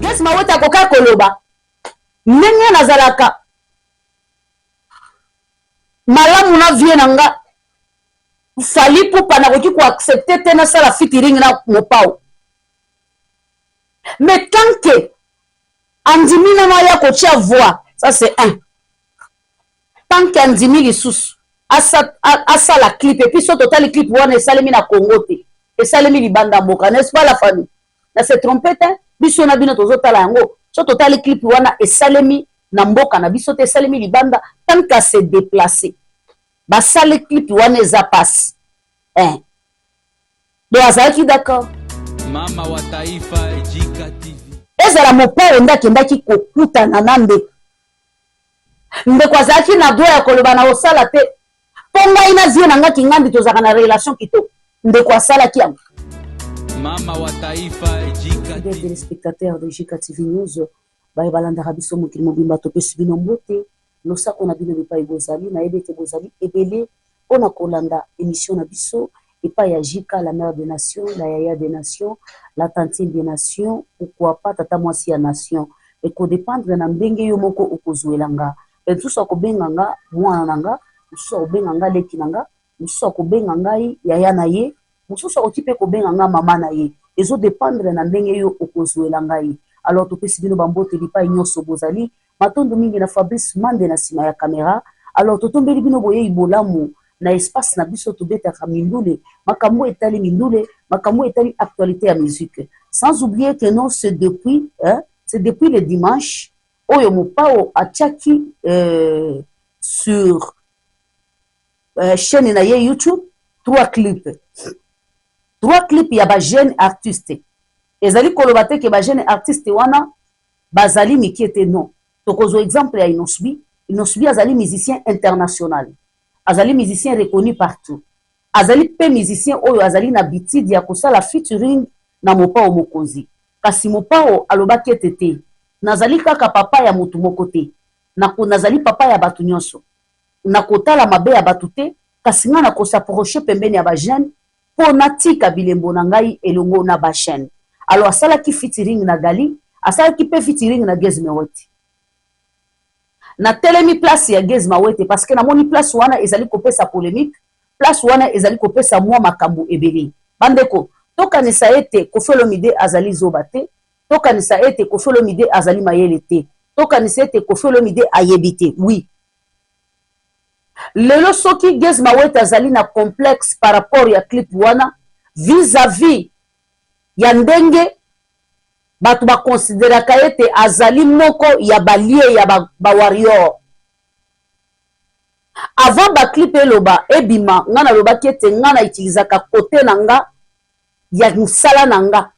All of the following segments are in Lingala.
Gezi Mawete akoka koloba ndenge nazalaka malamu na vie nanga fali pupa na koki ko accepter te na sala featuring na Mopao. Mais tant que andimi na ya ko tia voix, ça c'est un. Tant qu'andimi lisusu asa la clip et puis so total clip wana esalemi na Congo te. Esalemi libanda mboka, n'est-ce pas la famille? Na se trompette hein? Biso na bino tozotala yango. So total clip wana esalemi na mboka na biso te esalemi libanda tant qu'à se déplacer. Ba sale clip wana eza passe. Hein? Donc azalaki d'accord. Mama wa taifa Ejika TV. Ezala Mopao ndaki kokutana na ndeko azalaki na droit ya koloba na osala te. Ponga ina zie na ngaki ngandi tozaka na relation kitoko. Ndeko asalaki yango. Mama wa taifa Ejika TV. Des téléspectateurs de Ejika TV News, balandaka biso mokili mobimba topesi bino mbote. Losako na bino epai bozali na yebete bozali ebele pona kolanda émission na biso epai ya Jika, la mère des nations, la yaya des nations, la tantine des nations, pourquoi pas tata mwasi ya nation. Et ko dépendre na ndenge yo moko okozwelanga. Et tout ça ko benganga mwana nanga, mususu akobenganga leki nanga, mususu akobenga ngai yaya na ye, mususu akotipe kobenganga mama na ye. Ezo dépendre na ndenge yo okozwelanga ye. Alors topesi bino bambote lipai nyonso bozali matondo mingi na Fabrice Mande na sima ya caméra. Alors totombeli bino boye ibolamu na espace na biso tobetaka mindule makambo etali mindule makambo etali actualité ya musique. Sans oublier que non c'est depuis le dimanche oyo Mopao atiaki sur chaîne na ye YouTube 3 clips ya ba jeune artiste. Ezali koloba te ke ba jeune artiste wana bazali mikiete non. Tokozo exemple ya Inosbi azali musicien international. Azali musicien reconnu partout. Azali pe musicien oyo azali na bitidi ya kosala featuring na Mopao mokonzi. Kasi Mopao alobaki etete. Nazali kaka papa ya mutu moko te. Nazali papa ya batu nyonso. Nakotala mabe ya batu te. Kasi nga nakosaproche pembeni ya ba jeune po natika bilembo na ngai elongo na ba chaîne. Alors asalaki featuring na Gali, asalaki pe featuring na Gezi Mawete. Na telemi place ya Gezi Mawete parce que na moni place wana ezali kopesa polémique, place wana ezali kopesa mwa makambo ebele. Bandeko, tokanisa ete Koffi Olomide azali zoba te, tokanisa ete Koffi Olomide azali mayele te, tokanisa ete Koffi Olomide ayebi te. Oui. Lelo soki Gezi Mawete azali na complexe par rapport ya clip wana vis-à-vis ya ndenge batu ba consideraka ete azali moko ya balie ya ba warrior. Avant ba clip eloba ebima ngana loba kete ngana itilizaka kote nanga ya musala nanga.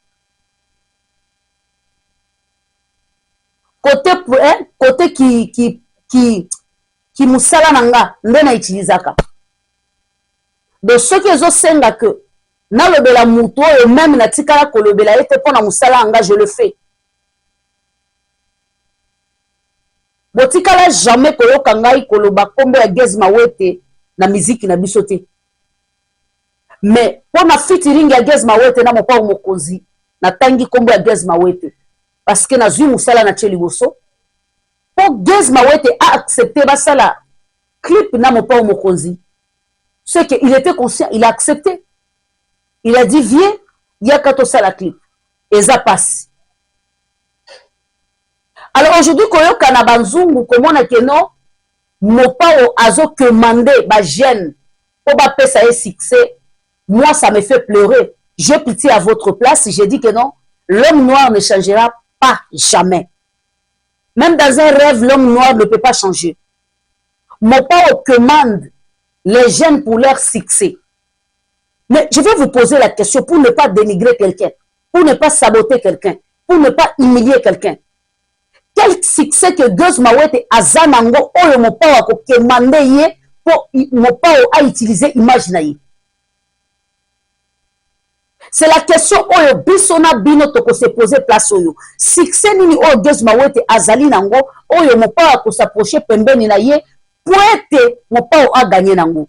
Kote ki musala nanga ndena itilizaka. De ce que zo senga que na lobela mutu oyo même na tikala kolobela ete pona musala anga je le fais. Botikala jamais koyoka ngai koloba kombo ya Gezi Mawete na miziki na biso te. Mais pona featuring ya Gezi Mawete na Mopao mokonzi na tangi kombo ya Gezi Mawete parce que na zui musala na cheli boso. Po Gezi Mawete a accepté basala clip na Mopao mokonzi. C'est qu'il était conscient, il a accepté. Il a dit, viens, il y a quand on sait la clip. Et ça passe. Alors aujourd'hui, quand on a banzungu, comment on a que non, Mopao azo commandé, ba gêne, pour ba paix ça est succès. Moi, ça me fait pleurer. J'ai pitié à votre place. J'ai dit que non, l'homme noir ne changera pas jamais. Même dans un rêve, l'homme noir ne peut pas changer. Mopao commande les jeunes pour leur succès. Mais je vais vous poser la question pour ne pas dénigrer quelqu'un, pour ne pas saboter quelqu'un, pour ne pas humilier quelqu'un. Quel succès que Gezi Mawete a zanango oyo Mopao a commandé ye pour Mopao a utilisé image na ye. C'est la question oyo bisona bino toko se poser place oyo. Succès nini oyo Gezi Mawete azali nango oyo Mopao a s'approcher pembeni na ye pour être Mopao a gagné nango.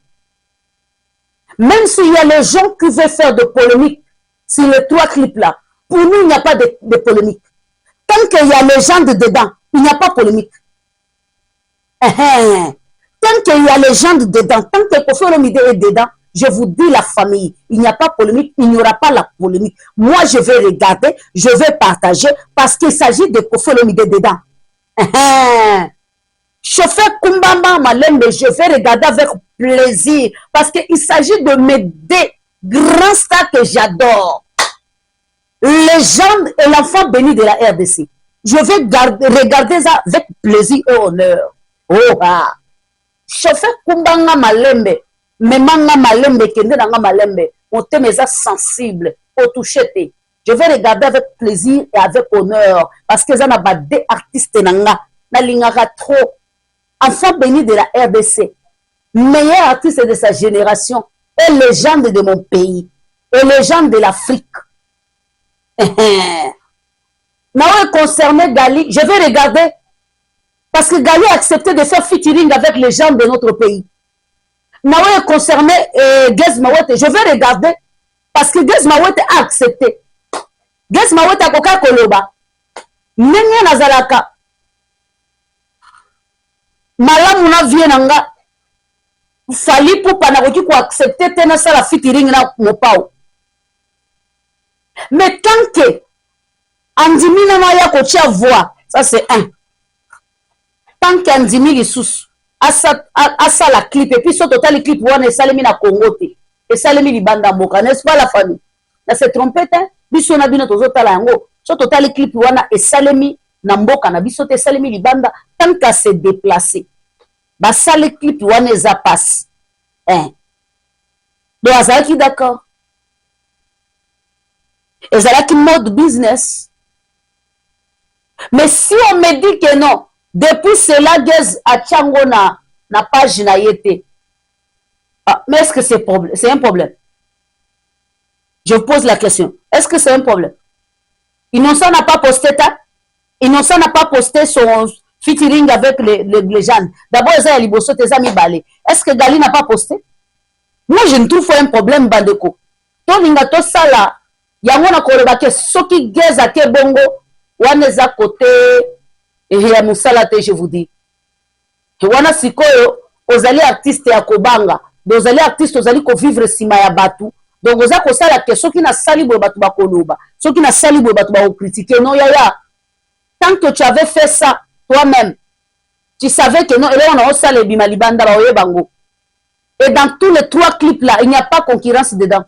Même s'il y a les gens qui veulent faire de polémique sur les 3 clips là, Pour nous, il n'y a pas de polémique. Tant qu'il y a légende dedans, il n'y a pas de polémique. Tant qu'il y a légende dedans, tant que Koffi Olomide est dedans, je vous dis la famille, il n'y a pas de polémique, il n'y aura pas la polémique. Moi, je vais regarder, je vais partager, parce qu'il s'agit de Koffi Olomide dedans. Chauffeur Kumbamba Malembe, je vais regarder avec plaisir, parce qu'il s'agit de mes deux grands stars que j'adore. Légende et l'enfant béni de la RDC. Je vais regarder ça avec plaisir et honneur. Oh, ah. Chauffeur Kumbanga Malembe, Memanga Malembe, Kende Nanga Malembe, mon thème est sensible, au toucher. Je vais regarder avec plaisir et avec honneur, parce que ça n'a pas des artistes nanga, na lingara trop. Enfant béni de la RDC, meilleur artiste de sa génération, et légende de mon pays, et légende de l'Afrique. Naoé concerné Gali, je vais regarder, parce que Gali a accepté de faire featuring avec les gens de notre pays. Naoé concerné Gez Mawete, je vais regarder, parce que Gez Mawete a accepté. Gez Mawete a koka koloba, Nenya Nazalaka, malamu na vie nanga, fali pour panakoki ko accepter tena sala featuring na mopao. Mais tant que Andimi na ya ko tia voix, ça c'est un. Tant qu'Andimi lisusu asa la clip et puis so total clip wana esalemi na Congo te. Esalemi libanda mboka, n'est-ce pas la famille? Na se trompette, biso na bino tozotala yango. So total clip wana esalemi na mboka na biso te esalemi libanda, tant qu'à se déplacer. Ba sale clip wana eza passe. Donc azalaki d'accord. Ezalaki mode business. Mais si on me dit que non, depuis cela, Gez a tchango na page na yete. Ah, mais est-ce que c'est un problème? Je vous pose la question. Est-ce que c'est un problème? Innocent n'a pas posté ça? Innocent n'a pas posté son featuring avec les gens. D'abord, il y a Liboso Tezami Balé. Est-ce que Gali n'a pas posté? Moi, je ne trouve pas un problème, Bandeko. Ton lingato sala, yango na kolobake, soki Gez a ke bongo, waneza côté, et ya musala te, je vous dis. Wana sikoyo, ozali artiste ya kobanga, ozali artiste, ozali ko vivre sima ya batu, donc oza ko sala ke, soki na sali boye batu ba koloba, soki na sali boye batu ba critiquer, non yaya. Tant que tu avais fait ça, toi-même, tu savais que non, et là on a osala bima libanda ba oye bango. Et dans tous les trois clips là, il n'y a pas concurrence dedans.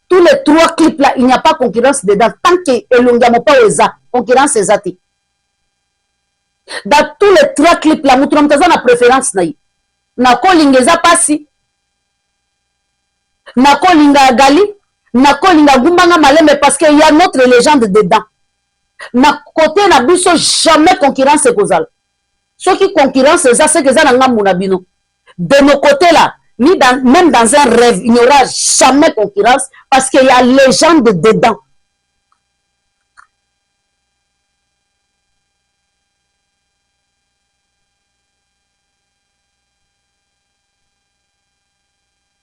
Tous les trois clips là, il n'y a pas concurrence dedans. Tant que Elongamo pas eza, concurrence ezati. Dans tous les trois clips là, mutu namtaza na préférence na yi. Na kolingeza pasi, na kolinga Gali, na kolinga Gumbanga Malembe parce qu'il y a notre légende dedans. Na côté na biso jamais concurrence kozala. Ceux qui concurrence eza c'est que za na ngambu na bino. De nos côtés là, même dans un rêve, il n'y aura jamais concurrence parce qu'il y a légende dedans.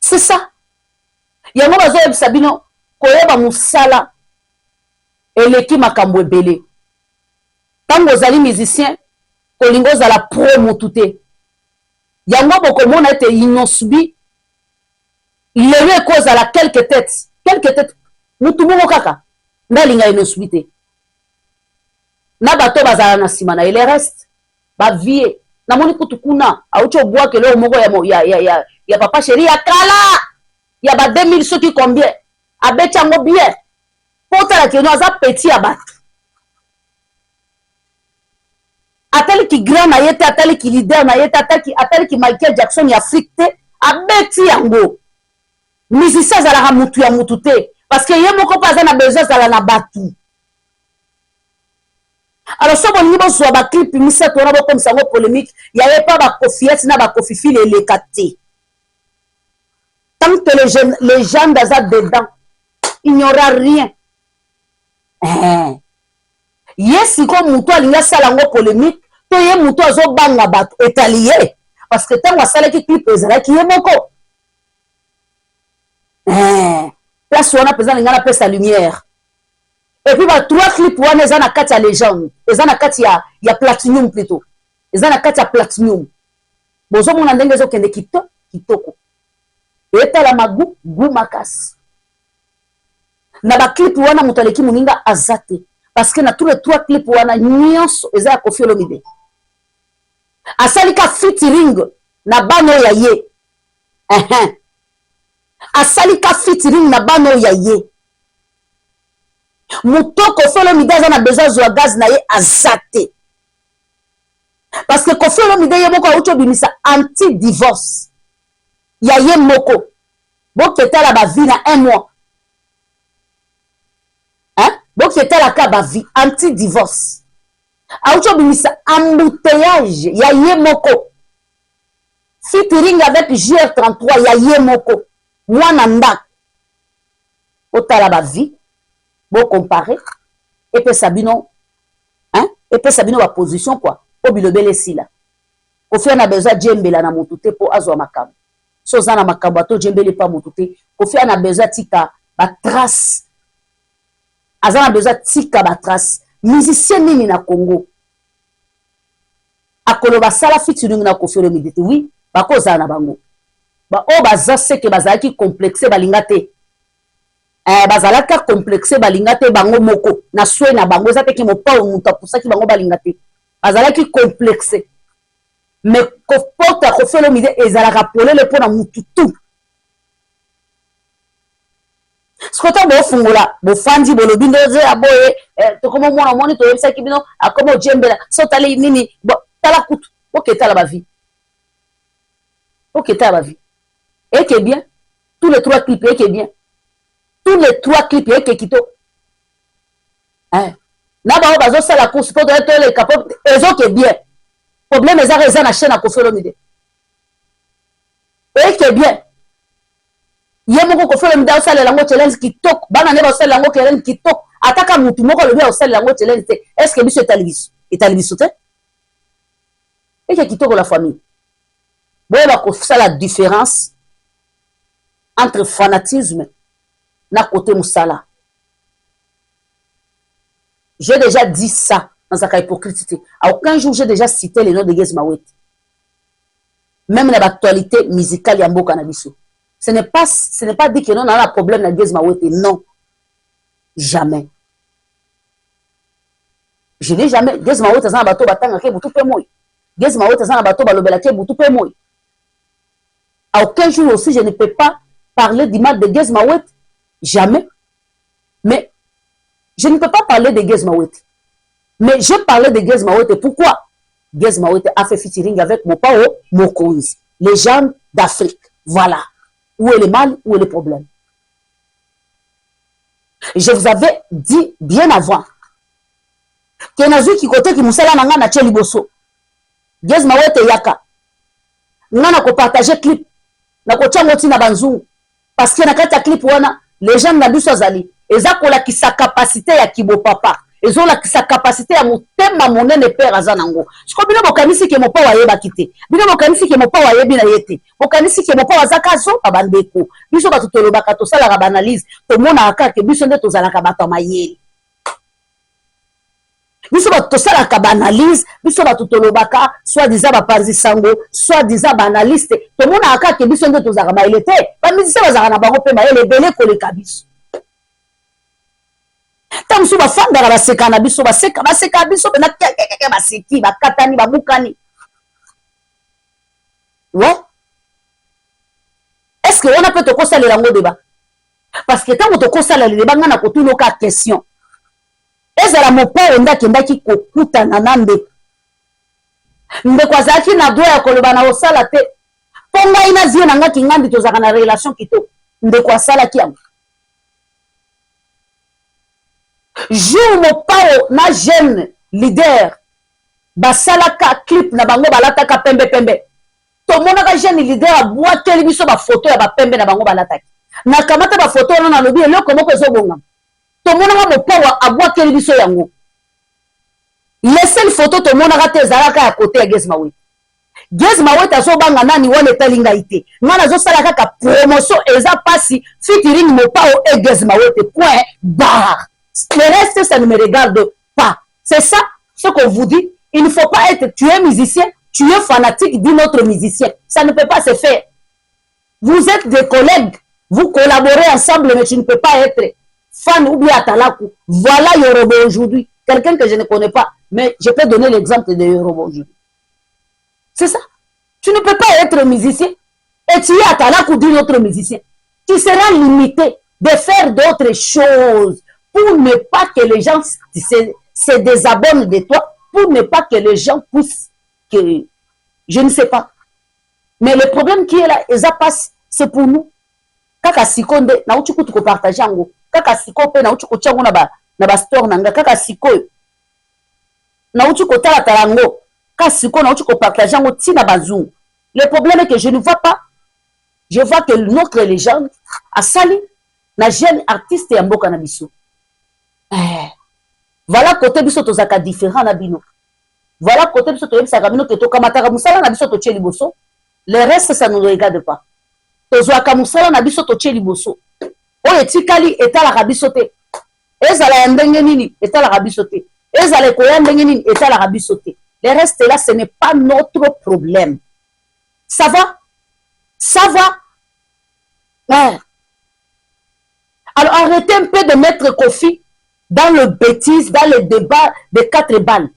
C'est ça. Il y a un moment où Sabino, koyeba musala, eleki makambo ebele. Quand vous allez musicien, kolingo za la promo touté. Yango bokomona ete inosubi lewe koza la quelques têtes mutu moko kaka ndalinga inosubi te na bato bazala na sima na ele reste ba vie na moni kutukuna aucho bois que le moko ya papa chéri ya kala ya ba 2000 soki combien abecha ngo bien pota la keno aza petit ya bato atali ki grand na yete atali ki leader na yete atali ki Michael Jackson ya Afrique te abeti yango musicien zala mutu ya mutu te parce que ye moko pas na besoin zala na batu. Alors so bolingi bo so ba clip misato na bo comme ça ngo polémique il y avait pas ba Kofiet na ba Kofifil et les katé. Tant que les gens daza dedans il n'y aura rien. Yes, comme mutu alinga sala ngo polémique to ye mutu azo banga bato etalié parce que tant wasala ki clip ezala ki ye moko place wana pesa linga na pesa lumière et puis ba 3 clips wana eza na kati ya légende eza na kati ya platinum plutôt eza na kati ya platinum bozomona ndenge ezokende kitoko etala magu gu makasi na baclip wana moto aleki moninga aza te parce que na tous les 3 clips wana nyonso eza ya Koffi Olomide asalika featuring na bano ya ye asalika featuring na bano ya ye moto Koffi Olomide aza na besoin zwa gaz na ye aza te parce que Koffi Olomide ye moko auti obimisa anti-divorce ya ye moko boketala bavi na 1 mois boketalaka bavi anti-divorce auti obimisa embouteillage ya ye moko featuring avec GR33 ya ye moko mwana ndako otala bavi bocompare epesa bino baposition quoi po bilobele esila Koffi na besoin djembela na motu te po azwa makambo so oza na makambo ato djembele pa motu te Koffi na besoin tika batrace aza na besoin tika batrace musicien nini na Congo akoloba sala featuring na Koffi Olomide te oui bakozala na bango oyo baza seke bazalaki complexe balinga te bazalaka complexe balinga te bango moko na swe na bango eza teke mopao moto apusaki bango balinga te bazalaki complexe mais porte ya Koffi Olomide ezalaka polele mpo na mutu tu sikota bofungola bofandi bolobi ndoze aboye tokoma mwana moni toyebisaki bino akoma ojembela so tali nini tala kutu oketala bavi eke bien tous les 3 clips eke bien tous les 3 clips eke kitoko na bango bazosala course mpo toleka po ezoke bien problème ezaka eza na chaîne ya Koffi Olomide eke bien ye moko Koffi Olomide aosalela yango challenge kitoko bana nde baosalela yango challenge kitoko ataka mutu moko alobi aosalela yango challenge te est-ce que biso etali biso te eke kitoko la famille boyeba kosala différence entre fanatisme na côté musala. J'ai déjà dit ça dans un hypocrisie. À aucun jour, j'ai déjà cité le nom de Gez Mawete. Même dans l'actualité musicale, il y a un beau cannabis. Ce n'est pas dit que non, on a un problème avec Gez Mawete. Non. Jamais. Je n'ai jamais. Gez Mawete, c'est un bateau battant à tout peu moins. Gez Mawete, c'est un bateau balobela qui tout peu moins. À aucun jour aussi, je ne peux pas parler du mal de Gez Mawete. Jamais. Mais je ne peux pas parler de Gez Mawete. Mais je parlais de Gez Mawete. Pourquoi? Gez Mawete a fait featuring avec Mopao Mokonzi, légende d'Afrique. Voilà. Où est le mal, où est le problème? Je vous avais dit bien avant que Nazu qui côté qui moussala nanga na tcheli bosso. Gez Mawete yaka. Nana ko partager clip. Na ko tchango tina banzungu. Parce que na kata clip wana légende na biso azali. Eza kola ki sa capacité ya kibo papa. Ezo la sa capacité ya motema monene père azanango. Siko bino bokanisi ke mopa wa yeba kite. Bino bokanisi ke mopa wa yebi na yete. Bokanisi ke mopa wa zakazo babandeko. Biso ba tutoloba ka to sala ka banalise. To mona aka ke biso nde to zala ka bata mayeli. Biso ba to sala ka banalise, biso ba tutoloba ka soit disant ba parzi sango, soit disant ba analyste. To mona aka ke biso nde to zala ba ilete. Ba misisa ba zala na bango pe mayele belé ko le kabiso. Tant que bafanda baseka na biso baseka biso na baseki bakatani babukani. Ouais. Est-ce que on a peut te conseiller lango débat? Parce que tant que tu conseilles le débat ngana ko tuno ka question. Ezala mopa onda kenda ki kokuta na nande. Ndeko azaki na droit ya koloba na osala te. Ponga ina zie na ngaki ngandi tozaka na relation kito. Ndeko asala ki am. Jour mon pao na jeune leader basalaka clip na bango balataka pembe pembe to mona ka jeune leader aboiteli biso ba photo ya ba pembe na bango balataki na kamata ba photo na lobi eloko moko ezobonga to mona ka mo pao aboiteli biso yango laissez photo to mona ka te zalaka ya côté ya Gez Mawete. Gez Mawete aso banga nani wale talinga ite ngana zo salaka ka promotion eza pasi featuring mo pao e Gez Mawete point bar. Le reste, ça ne me regarde pas. C'est ça ce qu'on vous dit. Il ne faut pas être, tu es musicien, tu es fanatique d'un autre musicien. Ça ne peut pas se faire. Vous êtes des collègues, vous collaborez ensemble, mais tu ne peux pas être fan ou bien Atalakou. Voilà Yoruba aujourd'hui. Quelqu'un que je ne connais pas, mais je peux donner l'exemple de Yoruba aujourd'hui. C'est ça. Tu ne peux pas être musicien et tu es Atalakou d'un autre musicien. Tu seras limité de faire d'autres choses pour ne pas que les gens se désabonnent de toi, pour ne pas que les gens puissent, que je ne sais pas. Mais le problème qui est là, ça passe, c'est pour nous. Kaka sikonde na uchi kutu ko partager ngo. Kaka siko pe na uchi ko chango na ba store nanga. Kaka siko na uchi ko tala talango. Kaka siko na uchi ko partager ngo tina bazungu. Le problème est que je ne vois pas. Je vois que notre légende a sali na jeune artiste ya mboka na biso. Voilà côté biso tozaka différent na bino. Voilà côté biso toyebisaka bino ke tokamataka musala na biso totie liboso. Le reste ça ne nous regarde pas. Tozwaka musala na biso totie liboso. Oyo etikali etalaka biso te. Ezala ya ndenge nini etalaka biso te. Ezala ekoya ndenge nini etalaka biso te. Le reste là, ce n'est pas notre problème. Ça va? Ça va? Ouais. Alors arrêtez un peu de mettre Kofi dans le bêtise, dans le débat de 4 balles.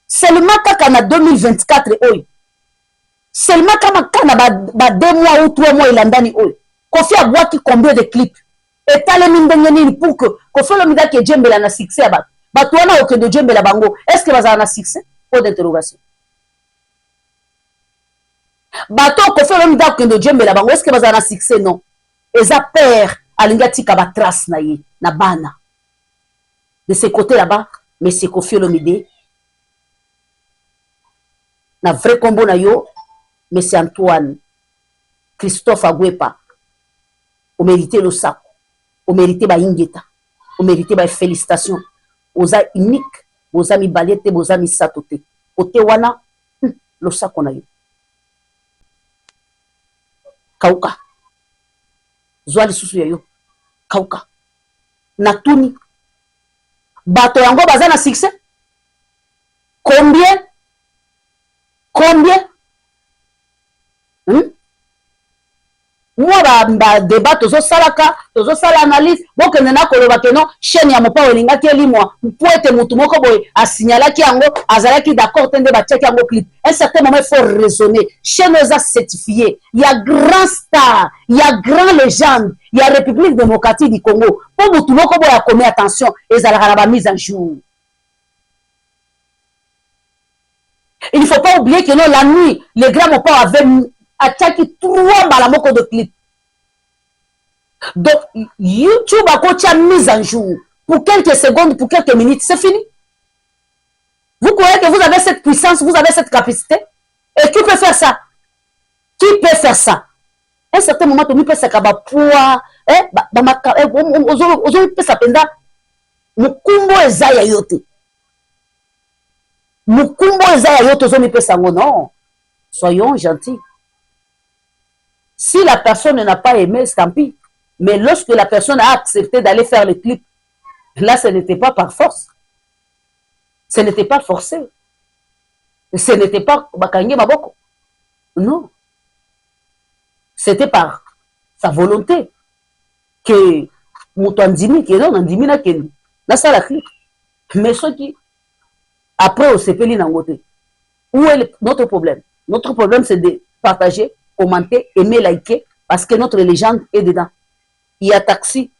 Seulement quand on a 2024, oui. Seulement quand on a 2 mois ou 3 mois, il a ndani, oui. Kofi a boit combien de clips? Et t'as les mines pour que Kofi le mida qui djembe la na succès. Bah toi na aucun de djembe la bango. Est-ce que va na succès? Pas d'interrogation. Bah toi Kofi le mida aucun de djembe la bango. Est-ce que va na succès? Non. Et ça perd à l'ingati kabatras na ye na bana. De ce côté là-bas, mais c'est Kofi Olomide. Na vrai combo na yo, mais c'est Antoine, Christophe Agwepa. On mérite le sac, on mérite ba ingeta, on mérite ba félicitations. Oza unique, oza mi balete, oza mi satote. Côté wana, le sac on a eu. Kauka. Zwali susu yo. Kauka. Natuni. Bato yango baza na succès. Combien? Combien? Moi ba débat tozo salaka, tozo sala analyse, bon que nena koloba que non, chaîne ya mopa welinga keli moi, pour être mutu moko boy a signalé ki yango, azala ki d'accord tende ba check yango clip. Un certain moment il faut raisonner. Chaîne oza certifié, il y a grand star, il y a grand légende, il y a République démocratique du Congo. Pour mutu moko boy a commis attention, ezala ba mise en jour. Il ne faut pas oublier que non, la nuit, les grands mopas avaient attaqué 3 balamoko de clips. Donc, YouTube a coaché mise en jour pour quelques secondes, pour quelques minutes, c'est fini. Vous croyez que vous avez cette puissance, vous avez cette capacité? Et qui peut faire ça? Qui peut faire ça? À un certain moment, tu peux faire ça. Mukumbo ezaya yote. Mukumbo ezaya yote zoni pe sango non. Soyons gentils. Si la personne n'a pas aimé, tant pis. Mais lorsque la personne a accepté d'aller faire le clip, là, ce n'était pas par force. Ce n'était pas forcé. Ce n'était pas Bakanye Maboko. Non. C'était par sa volonté que Moutouandimi, qui est là, Nandimi na Kenu, na ça la clip. Mais ce qui, après, on s'est payé dans côté. Où est notre problème? Notre problème, c'est de partager, commenter, aimer, liker, parce que notre légende est dedans. Il y a taxi,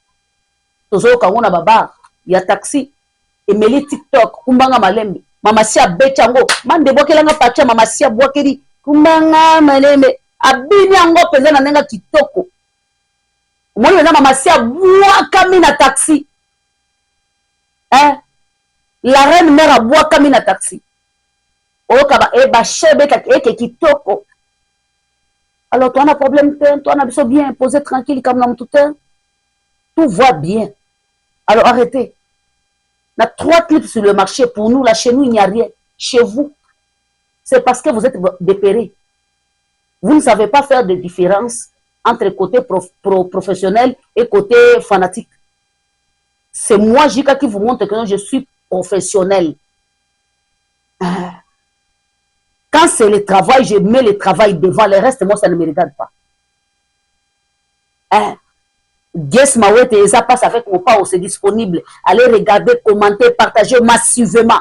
tozo kangona baba, il y a taxi, emeli TikTok, kumbanga malembe, mama sia bechango, mande bokelanga pacha mama sia bwakeri, kumbanga malembe, abini ango penza na nenga kitoko. Mwana na mama sia bwakami na taxi. Hein? La reine mère a bwakami na taxi. Okaba eba chebe kake kitoko. Alors toi on a problème, toi on a besoin bien posé tranquille comme dans tout temps. Tout va bien. Alors arrêtez. On a 3 clips sur le marché. Pour nous, là, chez nous, il n'y a rien. Chez vous, c'est parce que vous êtes dépérés. Vous ne savez pas faire de différence entre côté professionnel et côté fanatique. C'est moi, Jika, qui vous montre que je suis professionnel. Quand c'est le travail, je mets le travail devant. Le reste, moi, ça ne me regarde pas. Guess Mawete et ça passe avec mon pao, c'est disponible. Allez regarder, commenter, partager massivement.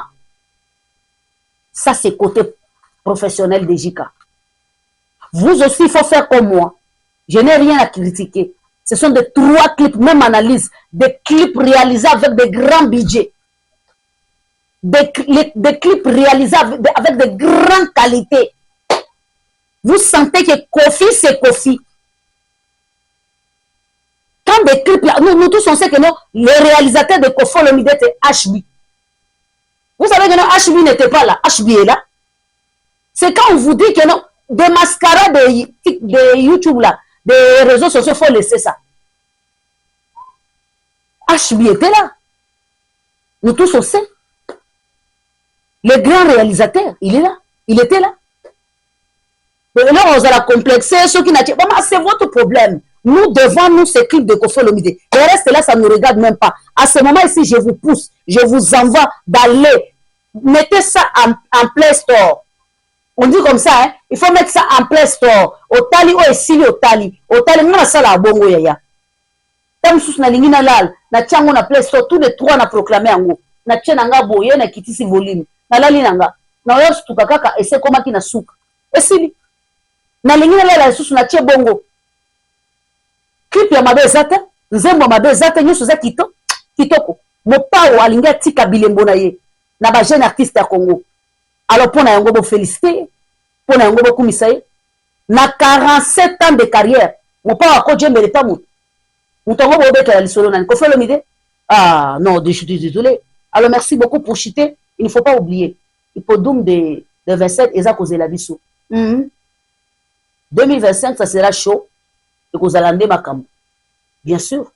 Ça, c'est côté professionnel de Jika. Vous aussi, il faut faire comme moi. Je n'ai rien à critiquer. Ce sont des 3 clips, même analyse, des clips réalisés avec des grands budgets. Des clips réalisés avec de grandes qualités. Vous sentez que Kofi, c'est Kofi. Quand des clips là, nous tous on sait que non, le réalisateur de Kofi Olomide était HB. Vous savez que non, HB n'était pas là. HB est là. C'est quand on vous dit que non, des mascaras de YouTube là, des réseaux sociaux, il faut laisser ça. HB était là. Nous tous on sait. Le grand réalisateur, il est là. Il était là. Et là, on a complexé, ceux qui n'ont pas. C'est votre problème. Nous devons nous ces clips de Kofi Olomide. Le reste là, ça ne nous regarde même pas. À ce moment ici, je vous pousse, je vous envoie d'aller. Mettez ça en Play Store. On dit comme ça, hein? Il faut mettre ça en Play Store. Otali ou esili otali. Otali, on a ça là, bongo yaya. Comme sous na lingina lal, na tiango na Play Store, tous les 3 na proclamé en haut. Na tiananga boye na kitisi volume. Na lali nanga. Na oyo tukakaka ese koma ki na suka. Esili. Na lingina lal sous na tie bongo. Clip ya mabe zata, nzembo mabe zata nyoso za kitoko. Mopao alinga tika bilembo na ye. Na ba jeune artiste ya Congo. Alors pour na yango bo féliciter, pour na yango bo kumisa ye. Na 47 ans de carrière, mopao akoje mérita mutu. Mutongo bo beta ya lisolo na Kofi Olomide. Ah non, je suis désolé. Alors merci beaucoup pour chuter. Il ne faut pas oublier. Il faut doum de 27 et ça cause la biso. 2025 ça sera chaud. Et que vous allez makambo. Bien sûr.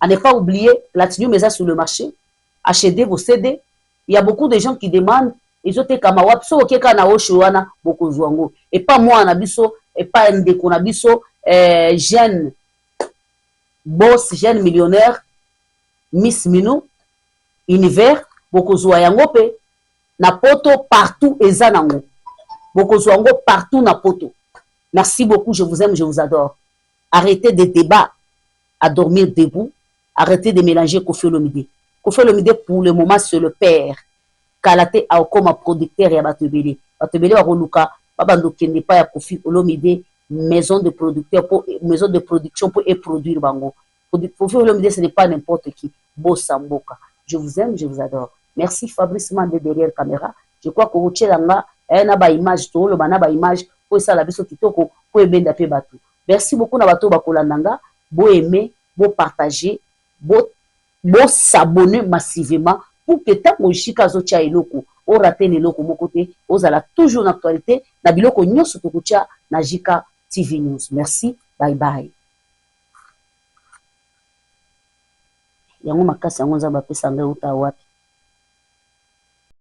À ne pas oublier, Platinum est sur le marché. Achetez vos CD. Il y a beaucoup de gens qui demandent, ils ont été kamawap, so ok kana oshuana beaucoup zwango. Et pas moi nabiso, et pas ndeko nabiso, jeune boss, jeune millionnaire, Miss Minou, univers, beaucoup zwayango pe, na poto partout ezanango. Beaucoup zwango partout na poto. Merci beaucoup, je vous aime, je vous adore. Arrêtez des débats à dormir debout. Arrêtez de mélanger Kofi Olomide. Kofi Olomide, pour le moment, c'est le père. Kalate a comme producteur et Batebele. Batebele a reluka. Babando kende pas ya Kofi Olomide, maison de production pour produire bango. Kofi Olomide, ce n'est pas n'importe qui. Bossamboka. Je vous aime, je vous adore. Merci Fabrice Mande derrière caméra. Je crois que vous tirez là, un ba image, tout le ba image, pour ça la biso kitoko, pour ebenda pe batu. Merci beaucoup na bato bakolandanga, beau aimer, beau partager, beau s'abonner massivement pour que tant que Jika zotia eloko, o raté eloko mon côté, ozala toujours en actualité, na biloko nyonso tokutia na Jika TV News. Merci, bye bye. Yango makasi yango nzamba pesa ngai uta wapi.